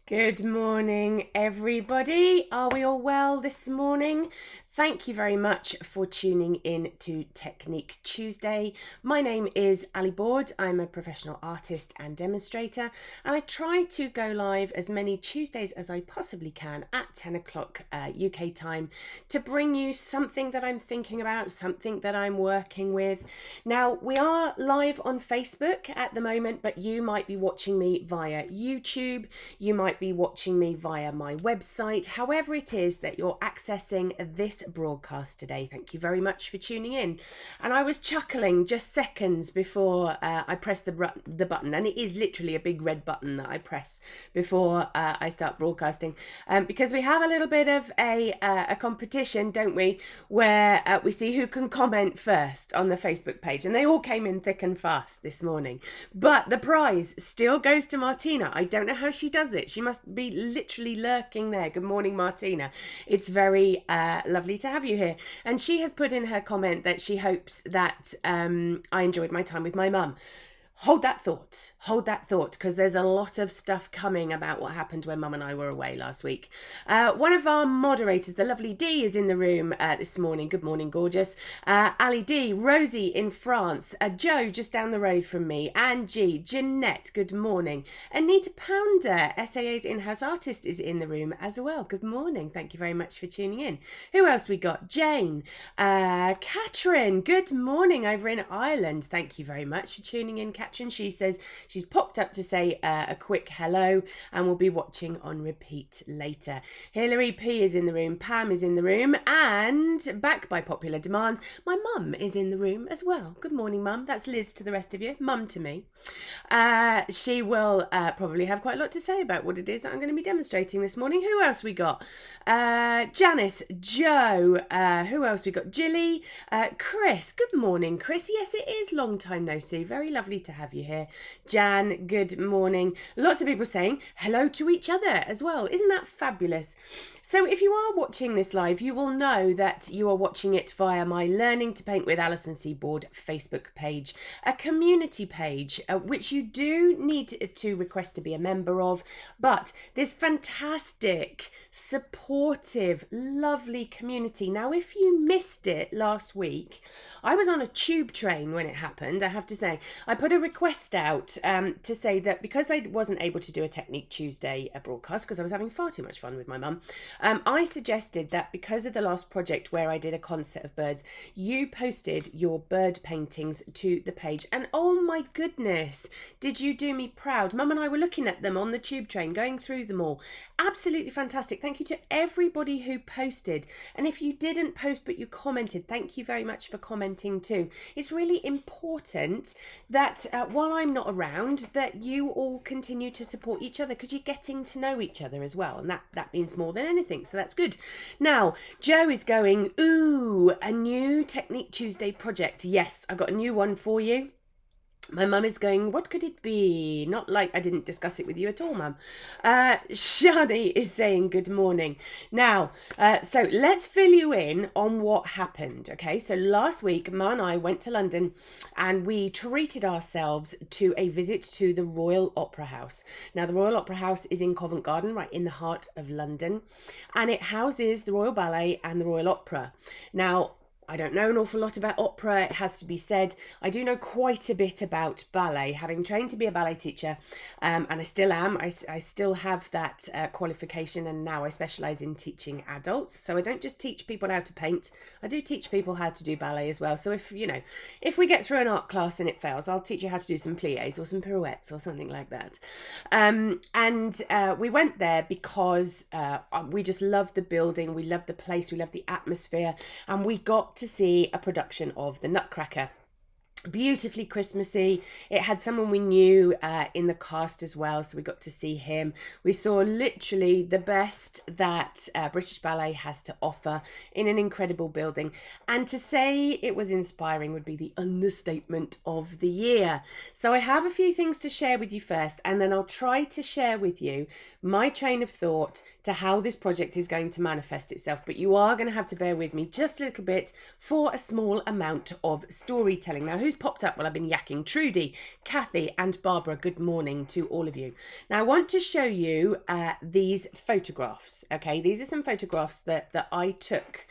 Good morning, everybody. Are we all well this morning? Thank you very much for tuning in to Technique Tuesday. My name is Ali Board. I'm a professional artist and demonstrator, and I try to go live as many Tuesdays as I possibly can at 10 o'clock UK time to bring you something that I'm thinking about, something that I'm working with. Now, we are live on Facebook at the moment, but you might be watching me via YouTube. You might be watching me via my website. However it is that you're accessing this broadcast today, thank you very much for tuning in. And I was chuckling just seconds before I pressed the button, and it is literally a big red button that I press before I start broadcasting, because we have a little bit of a competition, don't we, where we see who can comment first on the Facebook page, and they all came in thick and fast this morning. But the prize still goes to Martina. I don't know how she does it. She must be literally lurking there. Good morning, Martina. It's very lovely to have you here. And she has put in her comment that she hopes that I enjoyed my time with my mum. Hold that thought, because there's a lot of stuff coming about what happened when Mum and I were away last week. One of our moderators, the lovely Dee, is in the room this morning. Good morning, gorgeous. Ali D, Rosie in France, Joe just down the road from me, Angie, Jeanette, good morning. Anita Pounder, SAA's in-house artist, is in the room as well. Good morning, thank you very much for tuning in. Who else we got? Jane, Catherine, good morning over in Ireland. Thank you very much for tuning in, Catherine. She says she's popped up to say a quick hello and will be watching on repeat later. Hilary P is in the room, Pam is in the room, and back by popular demand, my mum is in the room as well. Good morning, Mum. That's Liz to the rest of you, Mum to me. She will probably have quite a lot to say about what it is that I'm going to be demonstrating this morning. Who else we got? Janice, Joe, who else we got? Jilly, Chris. Good morning, Chris. Yes, it is long time no see. Very lovely to have you here. Jan, good morning. Lots of people saying hello to each other as well. Isn't that fabulous? So if you are watching this live, you will know that you are watching it via my Learning to Paint with Alison Seaboard Facebook page, a community page, which you do need to request to be a member of. But this fantastic, supportive, lovely community. Now, if you missed it last week, I was on a tube train when it happened, I have to say. I put a request out to say that because I wasn't able to do a Technique Tuesday broadcast because I was having far too much fun with my mum, I suggested that because of the last project where I did a concert of birds, you posted your bird paintings to the page. And oh my goodness, did you do me proud? Mum and I were looking at them on the tube train, going through them all. Absolutely fantastic. Thank you to everybody who posted. And if you didn't post but you commented, thank you very much for commenting too. It's really important that while I'm not around, that you all continue to support each other, because you're getting to know each other as well, and that means more than anything, so that's good. Now, Joe is going, ooh, a new Technique Tuesday project. Yes, I've got a new one for you. My mum is going, what could it be? Not like I didn't discuss it with you at all, Mum. Shani is saying good morning. Now, so let's fill you in on what happened, okay? So last week, Ma and I went to London and we treated ourselves to a visit to the Royal Opera House. Now, the Royal Opera House is in Covent Garden, right in the heart of London, and it houses the Royal Ballet and the Royal Opera. Now, I don't know an awful lot about opera, it has to be said. I do know quite a bit about ballet, having trained to be a ballet teacher, and I still am. I still have that qualification, and now I specialise in teaching adults. So I don't just teach people how to paint, I do teach people how to do ballet as well. So if we get through an art class and it fails, I'll teach you how to do some pliés or some pirouettes or something like that. We went there because we just love the building, we love the place, we love the atmosphere, and we got to see a production of The Nutcracker. Beautifully Christmassy. It had someone we knew in the cast as well, so we got to see him. We saw literally the best that British Ballet has to offer in an incredible building, and to say it was inspiring would be the understatement of the year. So I have a few things to share with you first, and then I'll try to share with you my train of thought to how this project is going to manifest itself, but you are going to have to bear with me just a little bit for a small amount of storytelling. Now, who's who's popped up while I've been yakking? Trudy, Kathy and Barbara, good morning to all of you. Now I want to show you these photographs. Okay, these are some photographs that I took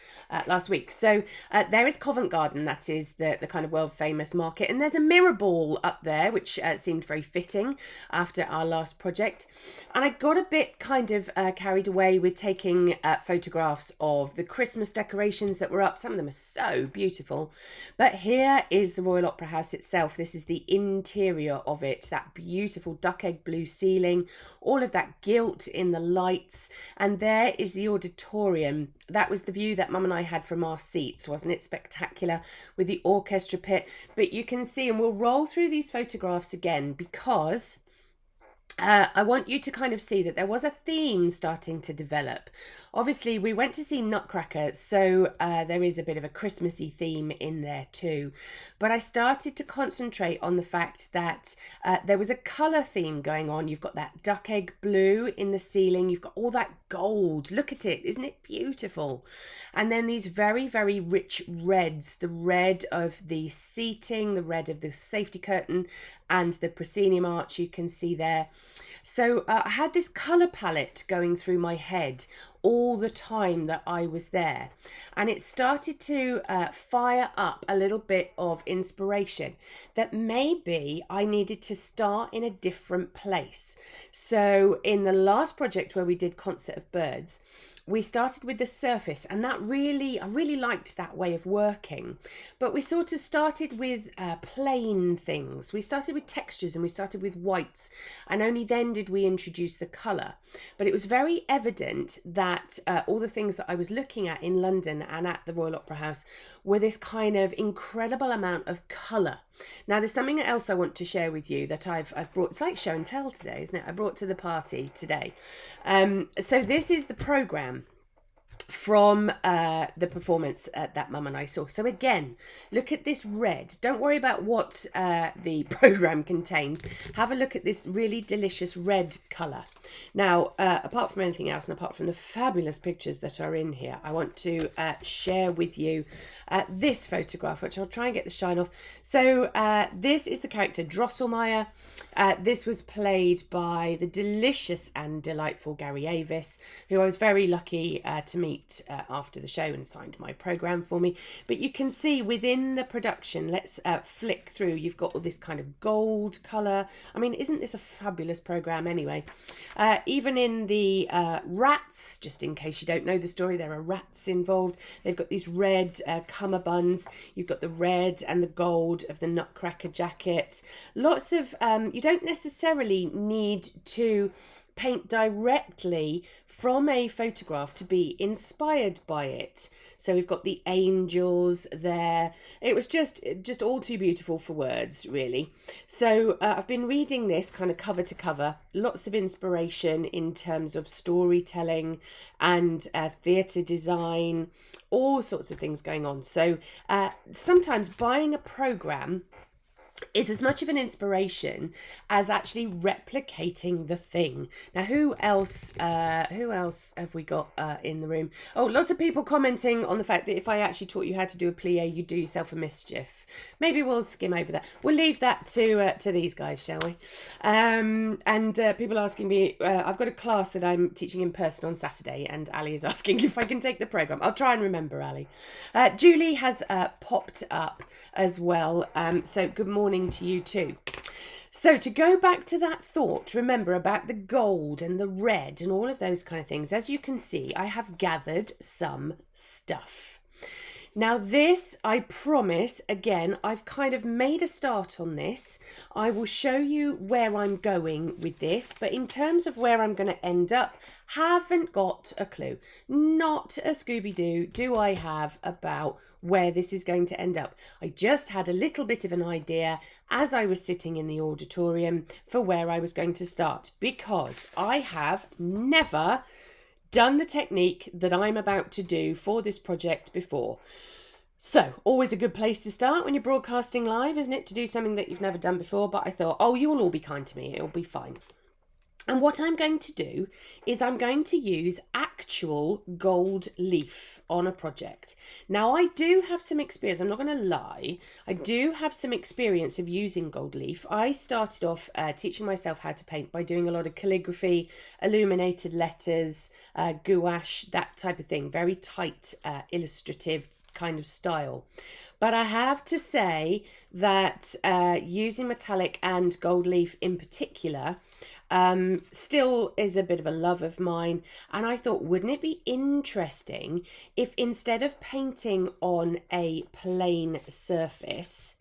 last week. So there is Covent Garden, that is the kind of world famous market, and there's a mirror ball up there which seemed very fitting after our last project. And I got a bit kind of carried away with taking photographs of the Christmas decorations that were up. Some of them are so beautiful. But here is the Royal Opera House itself. This is the interior of it, that beautiful duck egg blue ceiling, all of that gilt in the lights. And there is the auditorium. That was the view that Mum and I had from our seats. Wasn't it spectacular with the orchestra pit? But you can see, and we'll roll through these photographs again because I want you to kind of see that there was a theme starting to develop. Obviously, we went to see Nutcracker, so there is a bit of a Christmassy theme in there too. But I started to concentrate on the fact that there was a colour theme going on. You've got that duck egg blue in the ceiling. You've got all that gold. Look at it. Isn't it beautiful? And then these very, very rich reds. The red of the seating, the red of the safety curtain, and the proscenium arch you can see there. So I had this colour palette going through my head all the time that I was there, and it started to fire up a little bit of inspiration that maybe I needed to start in a different place. So in the last project where we did Concert of Birds, we started with the surface, and I really liked that way of working. But we sort of started with plain things. We started with textures and we started with whites, and only then did we introduce the colour. But it was very evident that all the things that I was looking at in London and at the Royal Opera House were this kind of incredible amount of colour. Now, there's something else I want to share with you that I've brought. It's like show and tell today, isn't it? I brought to the party today. So this is the programme from the performance that Mum and I saw. So again, look at this red. Don't worry about what the programme contains. Have a look at this really delicious red colour. Now, apart from anything else, and apart from the fabulous pictures that are in here, I want to share with you this photograph, which I'll try and get the shine off. So this is the character Drosselmeyer. This was played by the delicious and delightful Gary Avis, who I was very lucky to meet after the show and signed my programme for me. But you can see within the production, let's flick through, you've got all this kind of gold colour. I mean, isn't this a fabulous programme anyway? Even in the rats, just in case you don't know the story, there are rats involved. They've got these red cummerbunds. You've got the red and the gold of the Nutcracker jacket. Lots of, you don't necessarily need to paint directly from a photograph to be inspired by it. So we've got the angels there. It was just all too beautiful for words, really. So I've been reading this kind of cover to cover. Lots of inspiration in terms of storytelling and theatre design, all sorts of things going on. So sometimes buying a programme is as much of an inspiration as actually replicating the thing. Now, who else have we got in the room? Oh, lots of people commenting on the fact that if I actually taught you how to do a plie, you'd do yourself a mischief. Maybe we'll skim over that. We'll leave that to these guys, shall we? And people asking me, I've got a class that I'm teaching in person on Saturday, and Ali is asking if I can take the programme. I'll try and remember, Ali. Julie has popped up as well. So good morning to you too. So to go back to that thought, remember about the gold and the red and all of those kind of things. As you can see, I have gathered some stuff. Now this, I promise, again, I've kind of made a start on this. I will show you where I'm going with this, but in terms of where I'm going to end up, haven't got a clue. Not a Scooby-Doo do I have about where this is going to end up. I just had a little bit of an idea as I was sitting in the auditorium for where I was going to start, because I have never done the technique that I'm about to do for this project before. So, always a good place to start when you're broadcasting live, isn't it? To do something that you've never done before, but I thought, oh, you'll all be kind to me, it'll be fine. And what I'm going to do is I'm going to use actual gold leaf on a project. Now, I do have some experience, I'm not going to lie, I do have some experience of using gold leaf. I started off teaching myself how to paint by doing a lot of calligraphy, illuminated letters, gouache, that type of thing, very tight, illustrative kind of style. But I have to say that using metallic and gold leaf in particular, still is a bit of a love of mine. And I thought, wouldn't it be interesting if instead of painting on a plain surface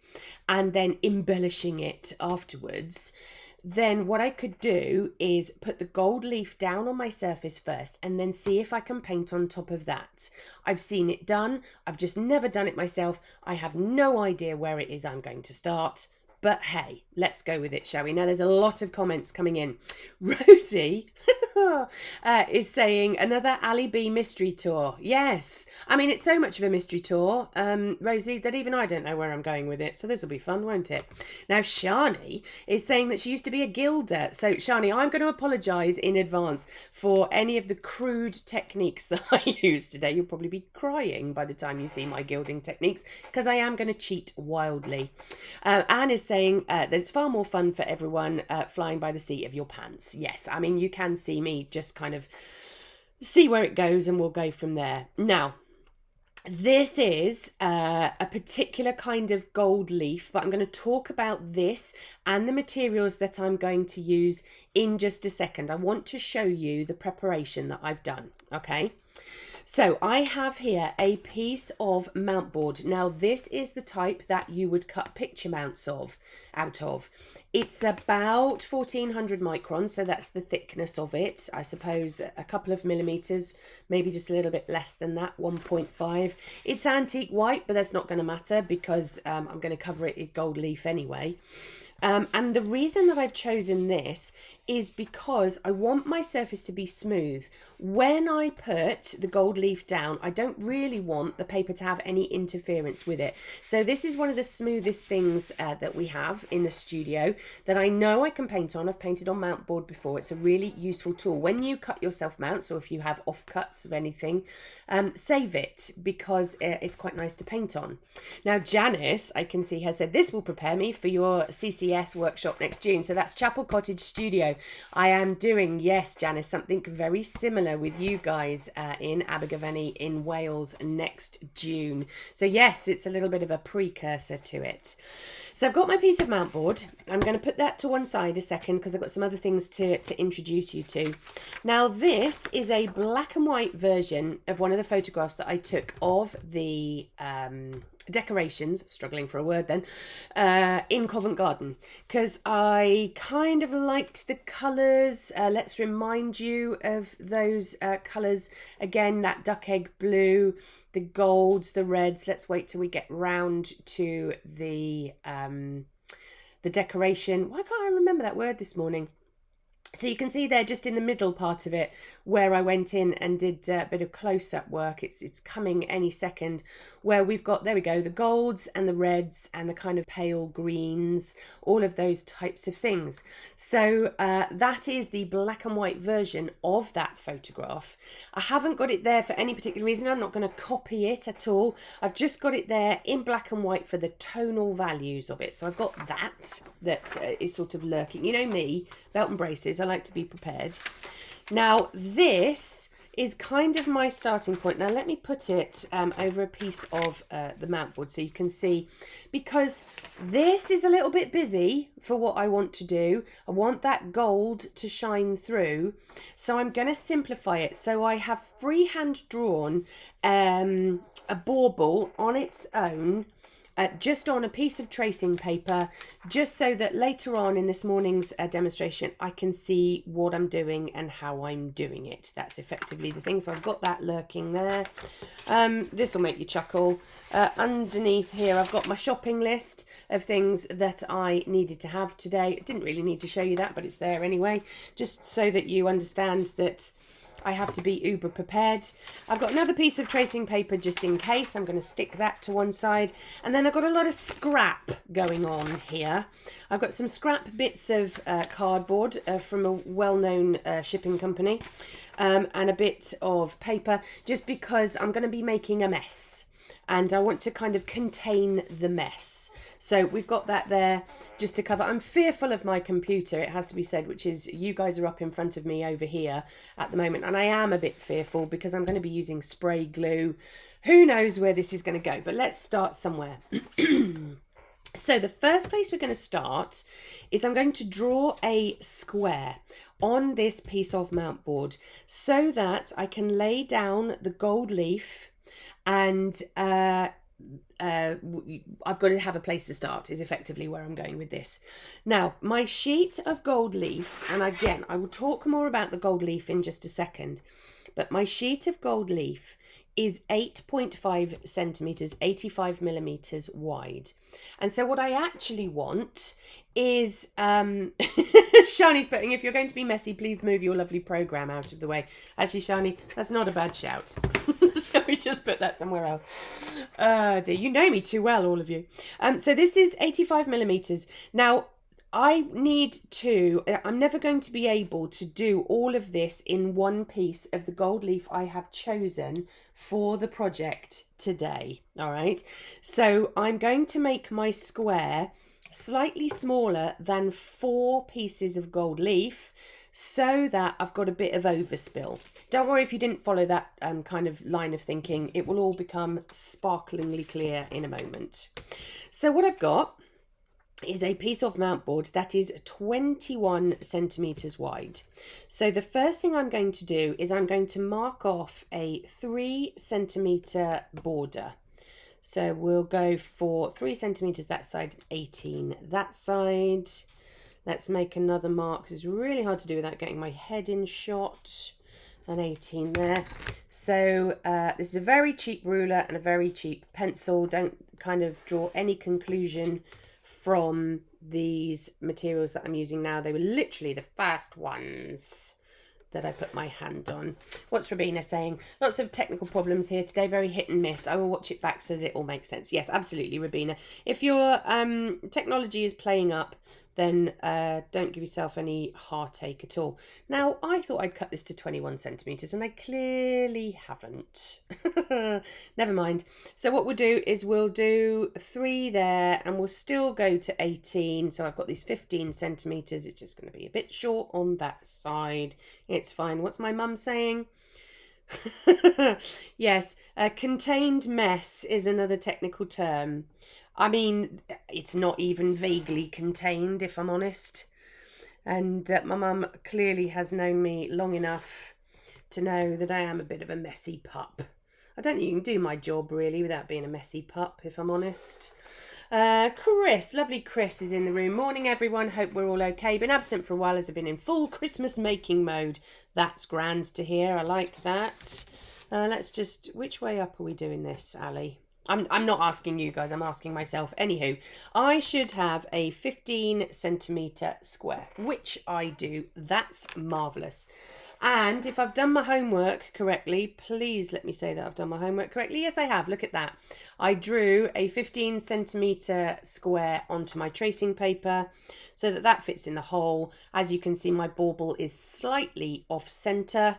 and then embellishing it afterwards, then what I could do is put the gold leaf down on my surface first and then see if I can paint on top of that. I've seen it done. I've just never done it myself. I have no idea where it is I'm going to start. But hey, let's go with it, shall we? Now, there's a lot of comments coming in. Rosie is saying another Ali B mystery tour. Yes. I mean, it's so much of a mystery tour, Rosie, that even I don't know where I'm going with it. So this will be fun, won't it? Now, Shani is saying that she used to be a gilder. So, Shani, I'm going to apologise in advance for any of the crude techniques that I use today. You'll probably be crying by the time you see my gilding techniques because I am going to cheat wildly. Anne is saying that it's far more fun for everyone flying by the seat of your pants. Yes, I mean, you can see me just kind of see where it goes and we'll go from there. Now, this is a particular kind of gold leaf, but I'm going to talk about this and the materials that I'm going to use in just a second. I want to show you the preparation that I've done, okay? So I have here a piece of mount board. Now this is the type that you would cut picture mounts out of. It's about 1400 microns, so that's the thickness of it. I suppose a couple of millimeters, maybe just a little bit less than that, 1.5. It's antique white, but that's not going to matter because I'm going to cover it in gold leaf anyway. And the reason that I've chosen this is because I want my surface to be smooth. When I put the gold leaf down, I don't really want the paper to have any interference with it. So this is one of the smoothest things that we have in the studio that I know I can paint on. I've painted on mount board before. It's a really useful tool. When you cut yourself mounts, or if you have offcuts of anything, save it because it's quite nice to paint on. Now, Janice, I can see, has said, this will prepare me for your CCS workshop next June. So that's Chapel Cottage Studio. I am doing, yes, Janice, something very similar with you guys in Abergavenny in Wales next June. So yes, it's a little bit of a precursor to it. So I've got my piece of mount board. I'm going to put that to one side a second because I've got some other things to introduce you to. Now this is a black and white version of one of the photographs that I took of the decorations, struggling for a word then, in Covent Garden, because I kind of liked the colours. Let's remind you of those colours again, that duck egg blue, the golds, the reds. Let's wait till we get round to the decoration. Why can't I remember that word this morning? So you can see there just in the middle part of it where I went in and did a bit of close-up work. It's coming any second, where we've got, there we go, the golds and the reds and the kind of pale greens, all of those types of things. So that is the black and white version of that photograph. I haven't got it there for any particular reason. I'm not going to copy it at all. I've just got it there in black and white for the tonal values of it. So I've got that is sort of lurking. You know me, belt and braces. I like to be prepared. Now this is kind of my starting point. Now let me put it over a piece of the mount board so you can see, because this is a little bit busy for what I want to do. I want that gold to shine through, so I'm going to simplify it. So I have freehand drawn a bauble on its own, just on a piece of tracing paper, just so that later on in this morning's demonstration I can see what I'm doing and how I'm doing it. That's effectively the thing. So I've got that lurking there. This will make you chuckle. Underneath here I've got my shopping list of things that I needed to have today. I didn't really need to show you that, but it's there anyway, just so that you understand that I have to be uber prepared. I've got another piece of tracing paper just in case. I'm going to stick that to one side. And then I've got a lot of scrap going on here. I've got some scrap bits of cardboard from a well-known shipping company, and a bit of paper, just because I'm going to be making a mess. And I want to kind of contain the mess. So we've got that there just to cover. I'm fearful of my computer, it has to be said, which is you guys are up in front of me over here at the moment. And I am a bit fearful because I'm going to be using spray glue. Who knows where this is going to go? But let's start somewhere. So the first place we're going to start is I'm going to draw a square on this piece of mount board so that I can lay down the gold leaf, and I've got to have a place to start is effectively where I'm going with this. Now, my sheet of gold leaf, and again, I will talk more about the gold leaf in just a second, but my sheet of gold leaf is 8.5 centimetres, 85 millimetres wide. And so what I actually want is, Shani's putting, if you're going to be messy, please move your lovely programme out of the way. Actually, Shani, that's not a bad shout. Shall we just put that somewhere else? Dear, you know me too well, all of you. So this is 85 millimetres. Now, I'm never going to be able to do all of this in one piece of the gold leaf I have chosen for the project today. All right. So I'm going to make my square slightly smaller than 4 pieces of gold leaf so that I've got a bit of overspill. Don't worry if you didn't follow that kind of line of thinking. It will all become sparklingly clear in a moment. So what I've got is a piece of mount board that is 21 centimetres wide. So the first thing I'm going to do is I'm going to mark off a 3 centimetre border. So we'll go for 3 centimetres that side, 18 that side. Let's make another mark. It's really hard to do without getting my head in shot. And 18 there. So this is a very cheap ruler and a very cheap pencil. Don't kind of draw any conclusion from these materials that I'm using now. They were literally the first ones that I put my hand on. What's Rabina saying? Lots of technical problems here today, very hit and miss. I will watch it back so that it all makes sense. Yes, absolutely, Rabina. If your technology is playing up, then don't give yourself any heartache at all. Now, I thought I'd cut this to 21 centimetres and I clearly haven't. Never mind. So what we'll do is we'll do 3 there and we'll still go to 18. So I've got these 15 centimetres. It's just going to be a bit short on that side. It's fine. What's my mum saying? Yes, a contained mess is another technical term. I mean, it's not even vaguely contained, if I'm honest. And my mum clearly has known me long enough to know that I am a bit of a messy pup. I don't think you can do my job, really, without being a messy pup, if I'm honest. Chris, lovely Chris is in the room. Morning, everyone. Hope we're all okay. Been absent for a while as I've been in full Christmas making mode. That's grand to hear. I like that. Let's just... Which way up are we doing this, Ali? I'm not asking you guys, I'm asking myself. Anywho, I should have a 15 centimetre square, which I do. That's marvellous. And if I've done my homework correctly, please let me say that I've done my homework correctly. Yes, I have. Look at that. I drew a 15 centimetre square onto my tracing paper so that that fits in the hole. As you can see, my bauble is slightly off centre,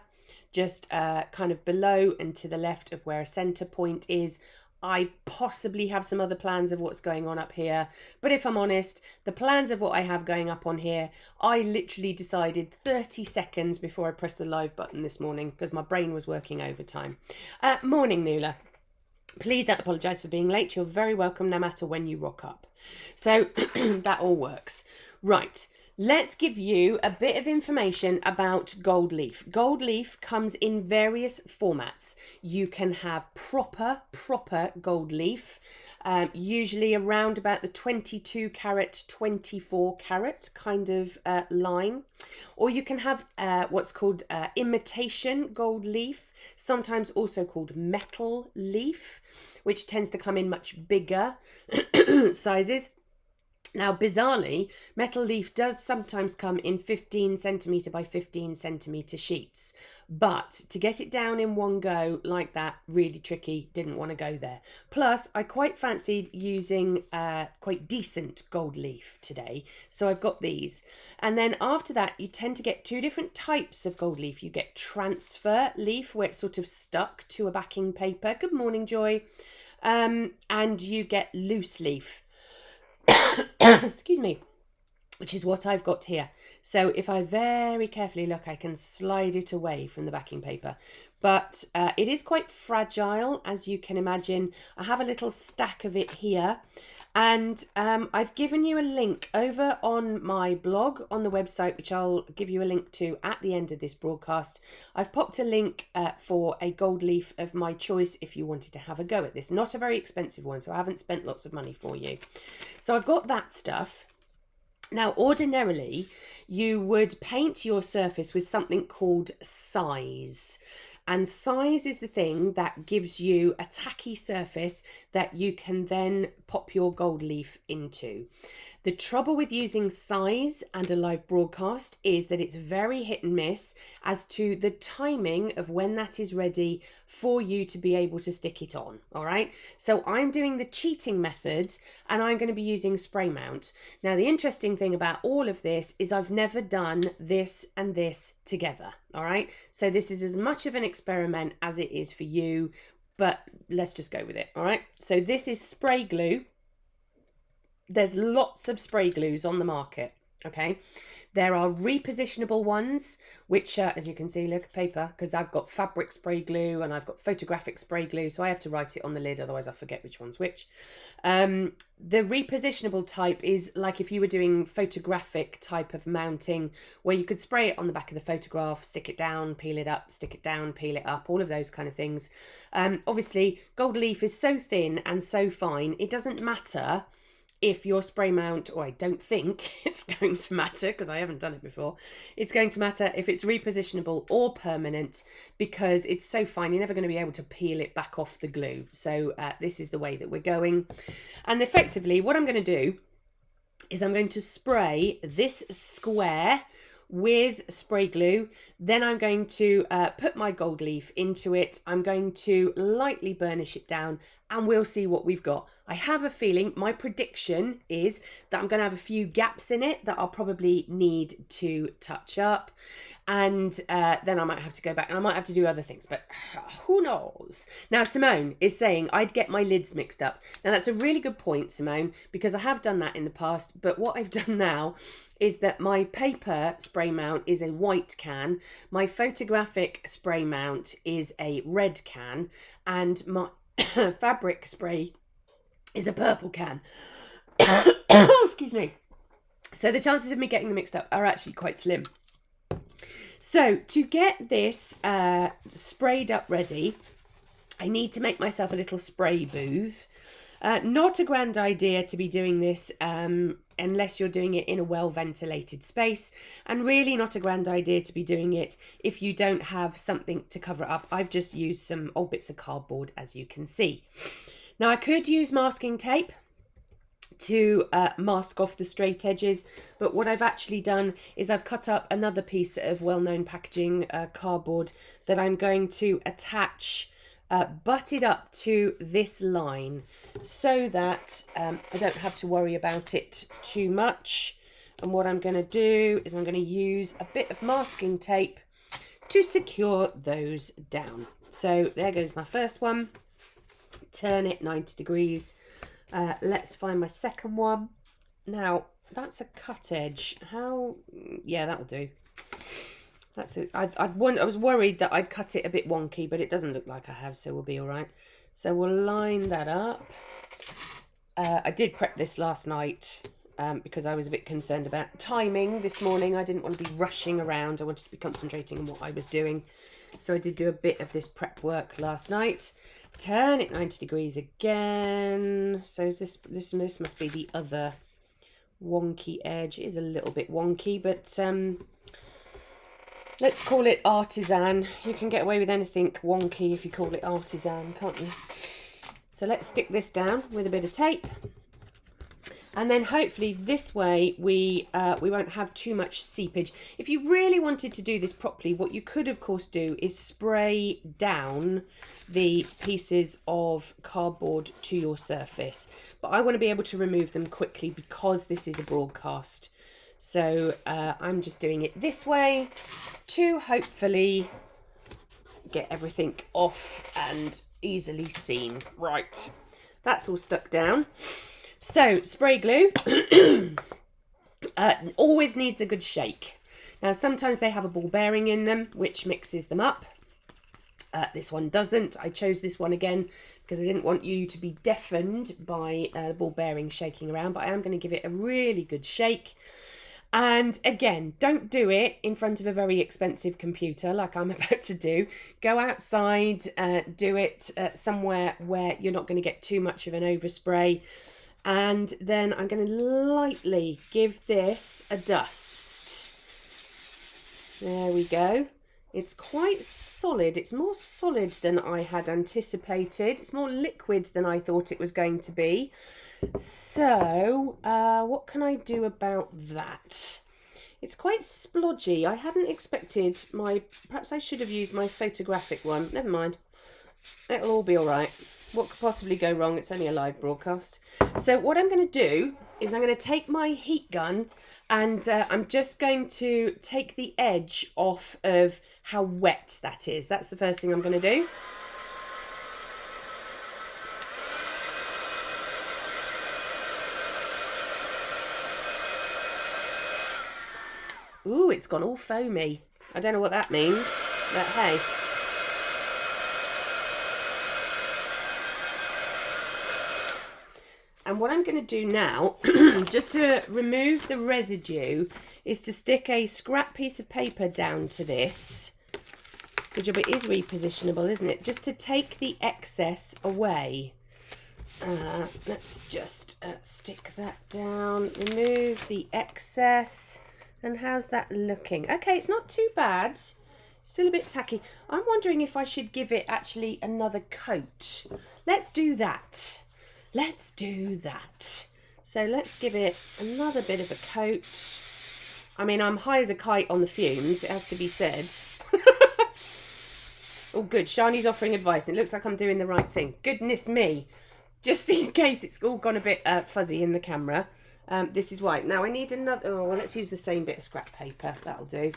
just kind of below and to the left of where a centre point is. I possibly have some other plans of what's going on up here. But if I'm honest, the plans of what I have going up on here, I literally decided 30 seconds before I pressed the live button this morning because my brain was working overtime. Morning, Nuala. Please don't apologise for being late. You're very welcome no matter when you rock up. So that all works. Right. Let's give you a bit of information about gold leaf. Gold leaf comes in various formats. You can have proper gold leaf, usually around about the 22 carat, 24 carat kind of line. Or you can have what's called imitation gold leaf, sometimes also called metal leaf, which tends to come in much bigger sizes. Now, bizarrely, metal leaf does sometimes come in 15 centimetre by 15 centimetre sheets. But to get it down in one go like that, really tricky, didn't want to go there. Plus, I quite fancied using quite decent gold leaf today. So I've got these. And then after that, you tend to get two different types of gold leaf. You get transfer leaf, where it's sort of stuck to a backing paper. Good morning, Joy. And you get loose leaf. Excuse me, which is what I've got here. So if I very carefully look, I can slide it away from the backing paper. But it is quite fragile, as you can imagine. I have a little stack of it here. And I've given you a link over on my blog on the website, which I'll give you a link to at the end of this broadcast. I've popped a link for a gold leaf of my choice if you wanted to have a go at this. Not a very expensive one, so I haven't spent lots of money for you. So I've got that stuff. Now, ordinarily, you would paint your surface with something called size. And size is the thing that gives you a tacky surface that you can then pop your gold leaf into. The trouble with using size and a live broadcast is that it's very hit and miss as to the timing of when that is ready for you to be able to stick it on, all right? So I'm doing the cheating method and I'm going to be using spray mount. Now, the interesting thing about all of this is I've never done this and this together, all right? So this is as much of an experiment as it is for you, but let's just go with it, all right? So this is spray glue. There's lots of spray glues on the market, okay? There are repositionable ones, which are, as you can see, look, paper, because I've got fabric spray glue and I've got photographic spray glue, so I have to write it on the lid, otherwise I forget which one's which. The repositionable type is like if you were doing photographic type of mounting, where you could spray it on the back of the photograph, stick it down, peel it up, stick it down, peel it up, all of those kind of things. Obviously, gold leaf is so thin and so fine, it doesn't matter if your spray mount, or I don't think it's going to matter because I haven't done it before, it's going to matter if it's repositionable or permanent, because it's so fine, you're never going to be able to peel it back off the glue. So this is the way that we're going. And effectively, what I'm going to do is I'm going to spray this square with spray glue. Then I'm going to put my gold leaf into it. I'm going to lightly burnish it down and we'll see what we've got. I have a feeling, my prediction is that I'm going to have a few gaps in it that I'll probably need to touch up. And then I might have to go back and I might have to do other things, but who knows? Now, Simone is saying I'd get my lids mixed up. Now, that's a really good point, Simone, because I have done that in the past. But what I've done now is that my paper spray mount is a white can, my photographic spray mount is a red can, and my fabric spray is a purple can. Excuse me. So the chances of me getting them mixed up are actually quite slim. So to get this sprayed up ready, I need to make myself a little spray booth. Not a grand idea to be doing this unless you're doing it in a well-ventilated space, and really not a grand idea to be doing it if you don't have something to cover it up. I've just used some old bits of cardboard, as you can see. Now, I could use masking tape to mask off the straight edges, but what I've actually done is I've cut up another piece of well-known packaging cardboard that I'm going to attach butted up to this line so that I don't have to worry about it too much. And what I'm going to do is I'm going to use a bit of masking tape to secure those down. So there goes my first one. Turn it 90 degrees. Let's find my second one. Now, that's a cut edge. How? Yeah, that'll do. That's it. I was worried that I'd cut it a bit wonky, but it doesn't look like I have, so we'll be all right. So we'll line that up. I did prep this last night because I was a bit concerned about timing this morning. I didn't want to be rushing around. I wanted to be concentrating on what I was doing. So I did do a bit of this prep work last night. Turn it 90 degrees again. So is this must be the other wonky edge. It is a little bit wonky, but let's call it artisan. You can get away with anything wonky if you call it artisan, can't you? So let's stick this down with a bit of tape. And then hopefully this way we won't have too much seepage. If you really wanted to do this properly, what you could of course do is spray down the pieces of cardboard to your surface. But I want to be able to remove them quickly because this is a broadcast. So I'm just doing it this way to hopefully get everything off and easily seen. Right, that's all stuck down. So spray glue always needs a good shake. Now sometimes they have a ball bearing in them which mixes them up. This one doesn't. I chose this one again because I didn't want you to be deafened by the ball bearing shaking around, but I am going to give it a really good shake. And again, don't do it in front of a very expensive computer like I'm about to do. Go outside, do it somewhere where you're not going to get too much of an overspray. And then I'm going to lightly give this a dust. There we go. It's quite solid. It's more solid than I had anticipated. It's more liquid than I thought it was going to be. So, what can I do about that? It's quite splodgy. I hadn't expected perhaps I should have used my photographic one. Never mind. It'll all be all right. What could possibly go wrong? It's only a live broadcast. So what I'm going to do is I'm going to take my heat gun and I'm just going to take the edge off of how wet that is. That's the first thing I'm going to do. Ooh, it's gone all foamy. I don't know what that means, but hey. And what I'm going to do now, just to remove the residue, is to stick a scrap piece of paper down to this. Good job, it is repositionable, isn't it? Just to take the excess away. Let's just stick that down, remove the excess. And how's that looking? Okay, it's not too bad. Still a bit tacky. I'm wondering if I should give it actually another coat. Let's do that. Let's do that. So let's give it another bit of a coat. I mean, I'm high as a kite on the fumes, it has to be said. Oh, good. Shani's offering advice. It looks like I'm doing the right thing. Goodness me. Just in case it's all gone a bit fuzzy in the camera. This is white. Now I need another. Oh, well, let's use the same bit of scrap paper. That'll do.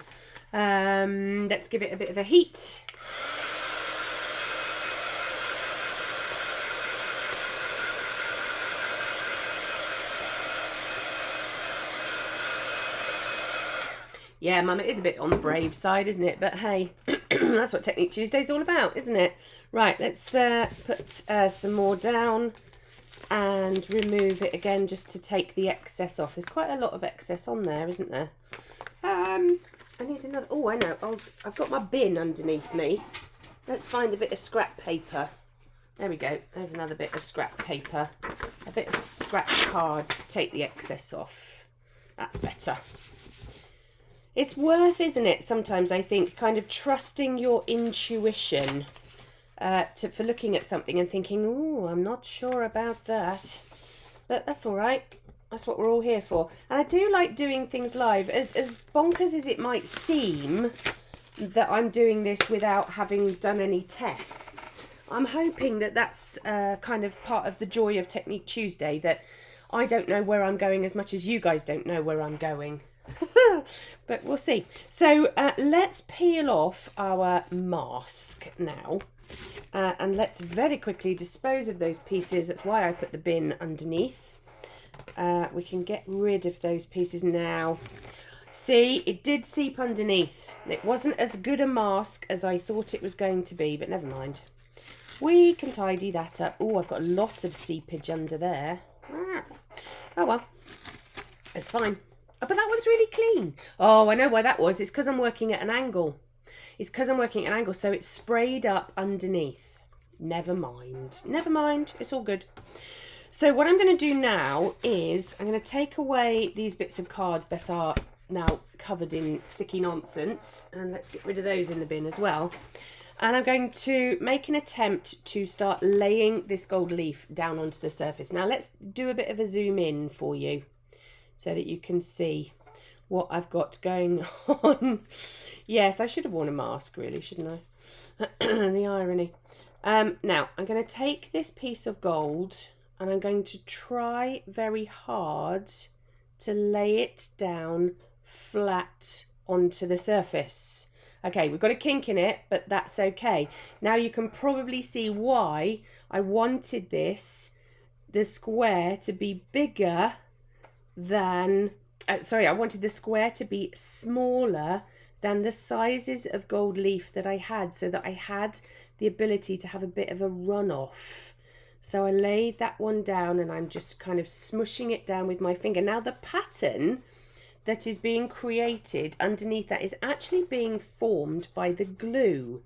Let's give it a bit of a heat. Yeah, Mum, it is a bit on the brave side, isn't it? But hey, that's what Technique Tuesday's all about, isn't it? Right, let's put some more down and remove it again just to take the excess off. There's quite a lot of excess on there, isn't there? I need another. Oh, I know. I've got my bin underneath me. Let's find a bit of scrap paper. There we go. There's another bit of scrap paper. A bit of scrap card to take the excess off. That's better. It's worth, isn't it, sometimes I think, kind of trusting your intuition for looking at something and thinking, oh, I'm not sure about that. But that's all right. That's what we're all here for. And I do like doing things live. As bonkers as it might seem that I'm doing this without having done any tests, I'm hoping that that's kind of part of the joy of Technique Tuesday, that I don't know where I'm going as much as you guys don't know where I'm going. But we'll see. So let's peel off our mask now. And let's very quickly dispose of those pieces. That's why I put the bin underneath. We can get rid of those pieces now. See, it did seep underneath. It wasn't as good a mask as I thought it was going to be, but never mind. We can tidy that up. Oh, I've got a lot of seepage under there. Oh well, it's fine. Oh, but that one's really clean. Oh, I know why that was. It's because I'm working at an angle. It's because I'm working at an angle, so it's sprayed up underneath. Never mind. Never mind. It's all good. So what I'm going to do now is I'm going to take away these bits of card that are now covered in sticky nonsense. And let's get rid of those in the bin as well. And I'm going to make an attempt to start laying this gold leaf down onto the surface. Now let's do a bit of a zoom in for you so that you can see what I've got going on. Yes, I should have worn a mask really, shouldn't I? The irony. Now I'm going to take this piece of gold and I'm going to try very hard to lay it down flat onto the surface. Okay, we've got a kink in it, but that's okay. Now you can probably see why I wanted the square to be bigger than, I wanted the square to be smaller than the sizes of gold leaf that I had, so that I had the ability to have a bit of a runoff. So I laid that one down and I'm just kind of smushing it down with my finger. Now the pattern that is being created underneath that is actually being formed by the glue.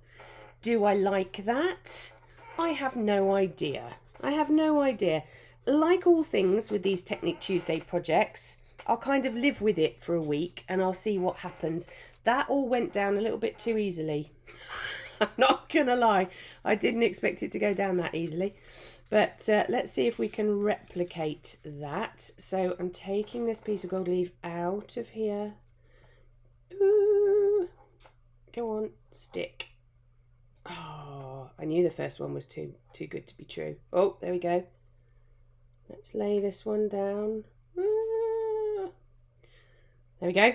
Do I like that? I have no idea. I have no idea. Like all things with these Technique Tuesday projects, I'll kind of live with it for a week and I'll see what happens. That all went down a little bit too easily. I'm not gonna lie. I didn't expect it to go down that easily. But let's see if we can replicate that. So I'm taking this piece of gold leaf out of here. Ooh. Go on, stick. Oh, I knew the first one was too good to be true. Oh, there we go. Let's lay this one down. There we go.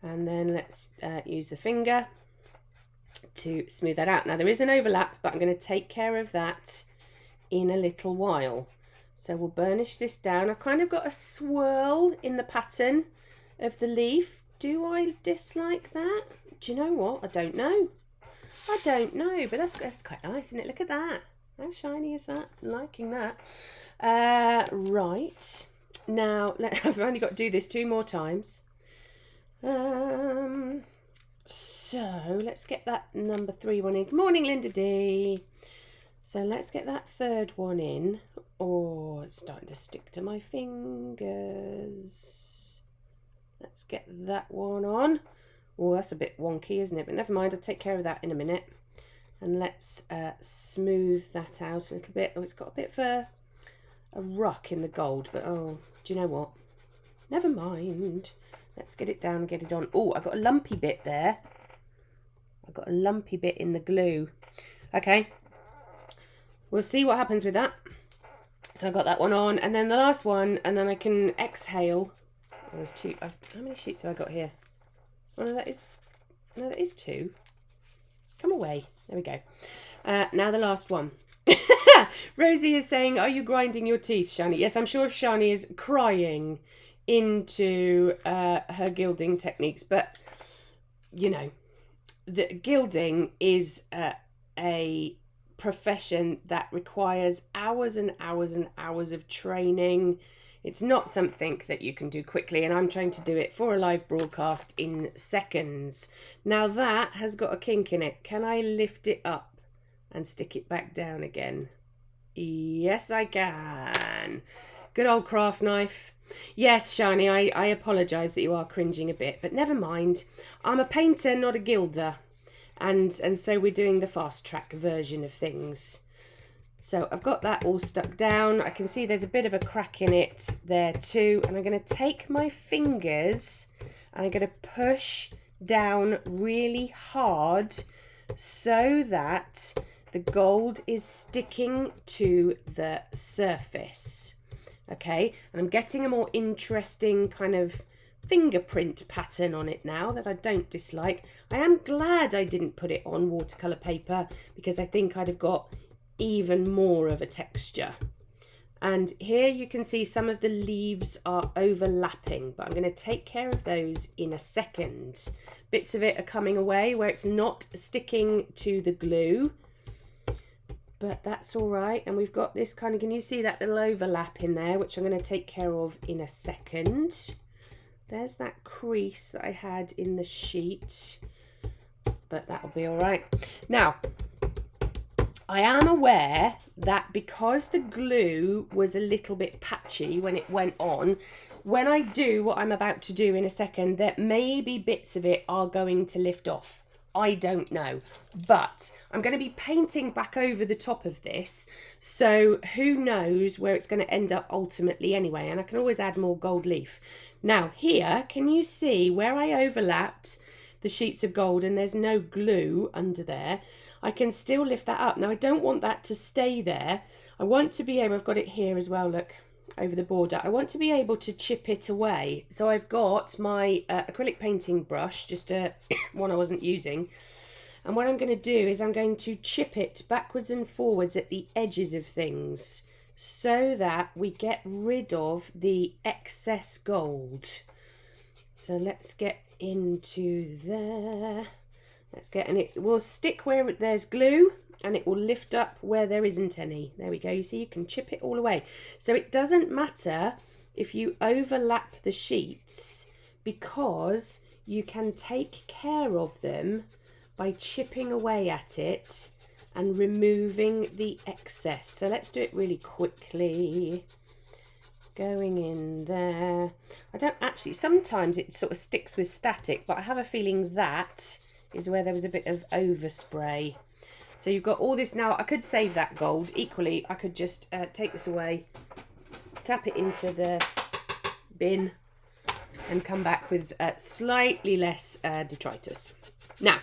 And then let's use the finger to smooth that out. Now there is an overlap, but I'm going to take care of that in a little while. So we'll burnish this down. I've kind of got a swirl in the pattern of the leaf. Do I dislike that? Do you know what? I don't know. I don't know, but that's quite nice, isn't it? Look at that. How shiny is that? I'm liking that. Right. Now, I've only got to do this 2 more times. So let's get that number 3 one in. Good morning, Linda D. So let's get that 3rd one in. Oh, it's starting to stick to my fingers. Let's get that one on. Oh, that's a bit wonky, isn't it? But never mind, I'll take care of that in a minute. And let's smooth that out a little bit. Oh, it's got a bit of a ruck in the gold, but oh, do you know what? Never mind. Let's get it down and get it on. Oh, I got a lumpy bit there. I got a lumpy bit in the glue. Okay. We'll see what happens with that. So I got that one on, and then the last one, and then I can exhale. Oh, there's 2. How many sheets have I got here? Oh, no, that is 2. Come away. There we go. Now the last one. Rosie is saying, are you grinding your teeth, Shani? Yes, I'm sure Shani is crying into her gilding techniques, but you know, the gilding is a profession that requires hours and hours and hours of training. It's not something that you can do quickly, and I'm trying to do it for a live broadcast in seconds. Now that has got a kink in it. Can I lift it up and stick it back down again? Yes, I can. Good old craft knife. Yes, Shani, I apologise that you are cringing a bit, but never mind. I'm a painter, not a gilder. And so we're doing the fast track version of things. So I've got that all stuck down. I can see there's a bit of a crack in it there too. And I'm going to take my fingers and I'm going to push down really hard so that the gold is sticking to the surface. Okay, and I'm getting a more interesting kind of fingerprint pattern on it now that I don't dislike. I am glad I didn't put it on watercolour paper because I think I'd have got even more of a texture. And here you can see some of the leaves are overlapping, but I'm going to take care of those in a second. Bits of it are coming away where it's not sticking to the glue, but that's all right. And we've got this kind of, can you see that little overlap in there, which I'm going to take care of in a second. There's that crease that I had in the sheet, but that'll be all right. Now, I am aware that because the glue was a little bit patchy when it went on, when I do what I'm about to do in a second, that maybe bits of it are going to lift off. I don't know. But I'm going to be painting back over the top of this, so who knows where it's going to end up ultimately anyway, and I can always add more gold leaf. Now here, can you see where I overlapped the sheets of gold and there's no glue under there? I can still lift that up. Now I don't want that to stay there. I want to be able, I've got it here as well, look, over the border. I want to be able to chip it away. So I've got my acrylic painting brush, just one I wasn't using. And what I'm going to do is I'm going to chip it backwards and forwards at the edges of things so that we get rid of the excess gold. So let's get into there. Let's get, and it will stick where there's glue, and it will lift up where there isn't any. There we go. You see, you can chip it all away. So it doesn't matter if you overlap the sheets, because you can take care of them by chipping away at it and removing the excess. So let's do it really quickly. Going in there. I don't actually, sometimes it sort of sticks with static, but I have a feeling that is where there was a bit of overspray. So you've got all this now. I could save that gold. Equally, I could just take this away, tap it into the bin, and come back with slightly less detritus. Now,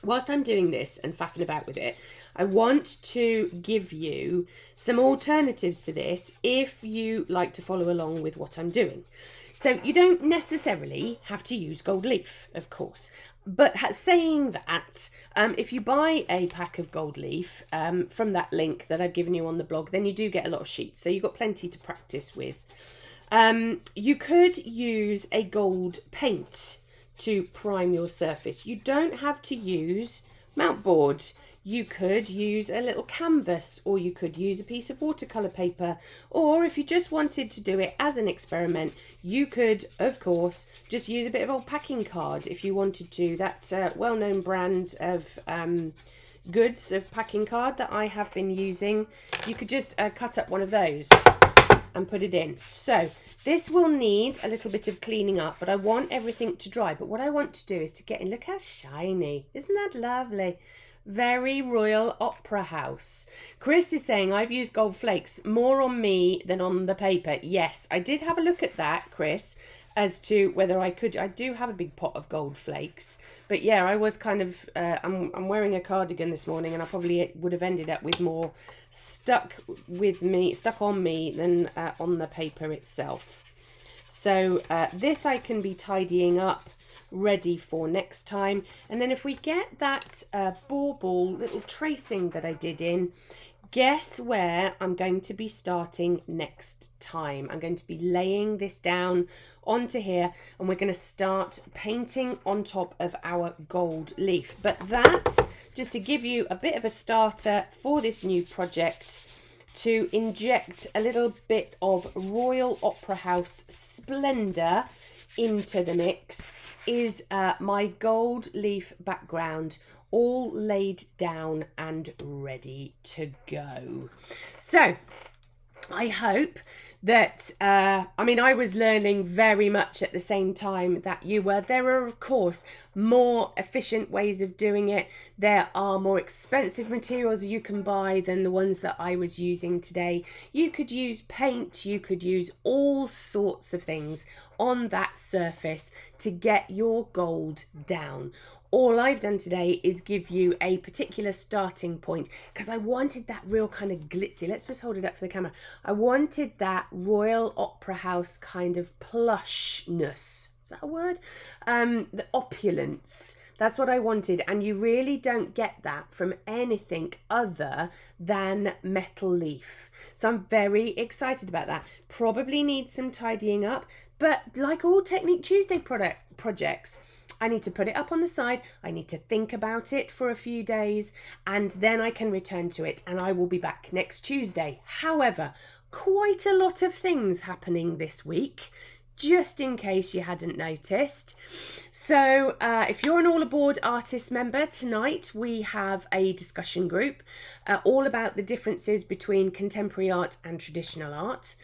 whilst I'm doing this and faffing about with it, I want to give you some alternatives to this if you like to follow along with what I'm doing. So you don't necessarily have to use gold leaf, of course. But saying that, if you buy a pack of gold leaf from that link that I've given you on the blog, then you do get a lot of sheets. So you've got plenty to practice with. You could use a gold paint to prime your surface. You don't have to use mount board. You could use a little canvas, or you could use a piece of watercolour paper, or if you just wanted to do it as an experiment, you could, of course, just use a bit of old packing card if you wanted to. That well-known brand of goods of packing card that I have been using, you could just cut up one of those and put it in. So this will need a little bit of cleaning up, but I want everything to dry. But what I want to do is to get in, look how shiny, isn't that lovely? Very Royal Opera House. Chris is saying, I've used gold flakes, more on me than on the paper. Yes, I did have a look at that, Chris, as to whether I could. I do have a big pot of gold flakes, but yeah, I was kind of, I'm wearing a cardigan this morning, and I probably would have ended up with more stuck on me than on the paper itself. So this I can be tidying up, ready for next time. And then if we get that bauble little tracing that I did in, guess where I'm going to be starting next time? I'm going to be laying this down onto here, and we're going to start painting on top of our gold leaf. But that, just to give you a bit of a starter for this new project, to inject a little bit of Royal Opera House splendour into the mix, is my gold leaf background all laid down and ready to go. So I hope that, I was learning very much at the same time that you were. There are, of course, more efficient ways of doing it. There are more expensive materials you can buy than the ones that I was using today. You could use paint, you could use all sorts of things on that surface to get your gold down. All I've done today is give you a particular starting point, because I wanted that real kind of glitzy. Let's just hold it up for the camera. I wanted that Royal Opera House kind of plushness. Is that a word? The opulence. That's what I wanted. And you really don't get that from anything other than metal leaf. So I'm very excited about that. Probably needs some tidying up, but like all Technique Tuesday projects, I need to put it up on the side, I need to think about it for a few days, and then I can return to it, and I will be back next Tuesday. However, quite a lot of things happening this week, just in case you hadn't noticed. So if you're an All Aboard Artist member, tonight we have a discussion group all about the differences between contemporary art and traditional art.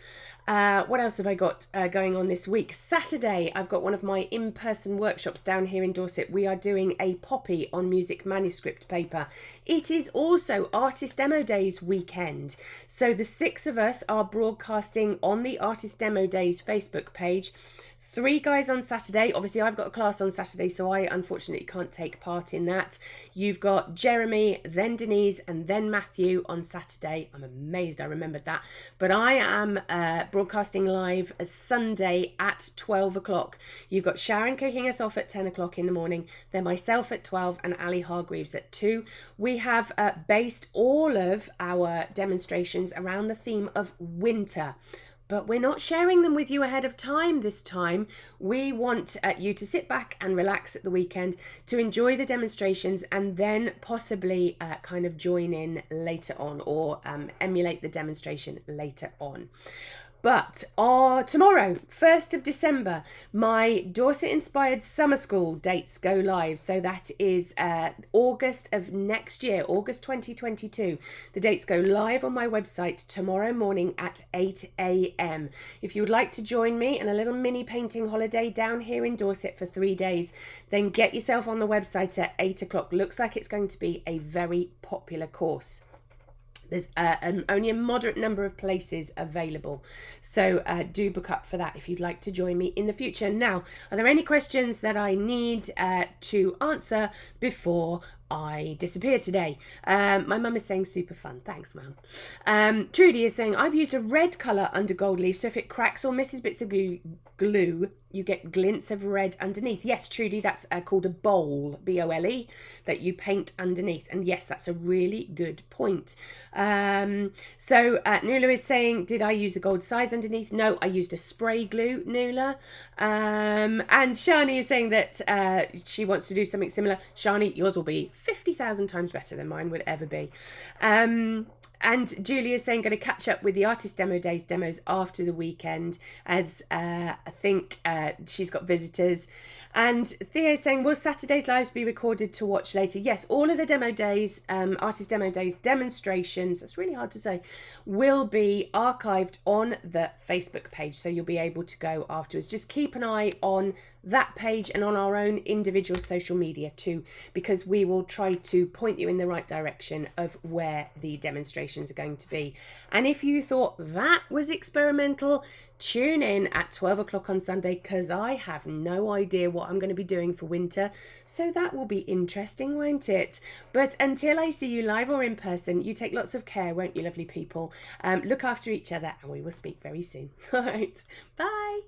What else have I got going on this week? Saturday, I've got one of my in-person workshops down here in Dorset. We are doing a poppy on music manuscript paper. It is also Artist Demo Days weekend. So the 6 of us are broadcasting on the Artist Demo Days Facebook page. 3 guys on Saturday. Obviously, I've got a class on Saturday, so I unfortunately can't take part in that. You've got Jeremy, then Denise, and then Matthew on Saturday. I'm amazed I remembered that. But I am broadcasting live Sunday at 12 o'clock. You've got Sharon kicking us off at 10 o'clock in the morning, then myself at 12 and Ali Hargreaves at 2. We have based all of our demonstrations around the theme of winter. But we're not sharing them with you ahead of time this time. We want you to sit back and relax at the weekend to enjoy the demonstrations and then possibly kind of join in later on or emulate the demonstration later on. But tomorrow, 1st of December, my Dorset-inspired summer school dates go live. So that is August of next year, August 2022. The dates go live on my website tomorrow morning at 8 a.m. If you would like to join me in a little mini painting holiday down here in Dorset for 3 days, then get yourself on the website at 8 o'clock. Looks like it's going to be a very popular course. There's only a moderate number of places available. So do book up for that if you'd like to join me in the future. Now, are there any questions that I need to answer before I disappear today? My mum is saying super fun. Thanks, Mum. Trudy is saying, I've used a red colour under gold leaf, so if it cracks or misses bits of glue, you get glints of red underneath. Yes, Trudy, that's called a bowl, B-O-L-E, that you paint underneath. And yes, that's a really good point. So Nuala is saying, did I use a gold size underneath? No, I used a spray glue, Nuala. And Shani is saying that she wants to do something similar. Shani, yours will be 50,000 times better than mine would ever be. And Julia is saying, going to catch up with the Artist Demo Days demos after the weekend, as I think she's got visitors. And Theo is saying, will Saturday's lives be recorded to watch later? Yes, all of the Demo Days, Artist Demo Days demonstrations, that's really hard to say, will be archived on the Facebook page. So you'll be able to go afterwards. Just keep an eye on that page and on our own individual social media too, because we will try to point you in the right direction of where the demonstrations are going to be. And if you thought that was experimental, tune in at 12 o'clock on Sunday, because I have no idea what I'm going to be doing for winter. So that will be interesting, won't it? But until I see you live or in person, you take lots of care, won't you, lovely people? Look after each other, and we will speak very soon. All right. Bye.